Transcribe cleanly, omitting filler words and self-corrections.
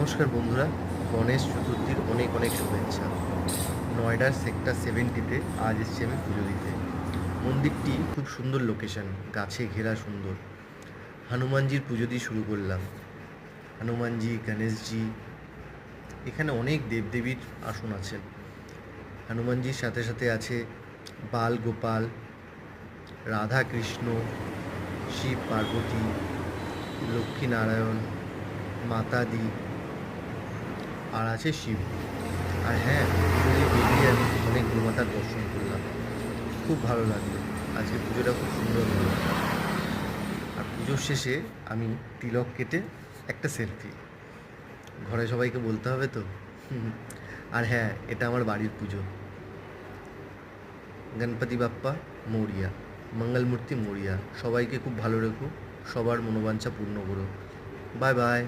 নমস্কার বন্ধুরা, গণেশ চতুর্থীর অনেক অনেক শুভেচ্ছা। নয়ডার সেক্টর 70-তে আজ এসেছি আমি পুজো দিতে। মন্দিরটি খুব সুন্দর লোকেশন, গাছে ঘেরা সুন্দর। হনুমানজির পুজো দিয়ে শুরু করলাম। হনুমানজি, গণেশজি, এখানে অনেক দেবদেবীর আসন আছেন। হনুমানজির সাথে সাথে আছে বাল গোপাল, রাধা কৃষ্ণ, শিব পার্বতী, লক্ষ্মীনারায়ণ, মাতাদি, আর আছে শিব। আর হ্যাঁ, পুজো দিয়ে বেরিয়ে আমি অনেক গোমাতার দর্শন করলাম, খুব ভালো লাগলো। আজকে পুজোটা খুব সুন্দর হলো। আর পুজোর শেষে আমি তিলক কেটে একটা সেলফি, ঘরে সবাইকে বলতে হবে তো। আর হ্যাঁ, এটা আমার বাড়ির পুজো। গণপতি বাপ্পা মৌরিয়া, মঙ্গলমূর্তি মৌরিয়া। সবাইকে খুব ভালো রেখো, সবার মনোবাঞ্ছা পূর্ণ করো। Bye bye.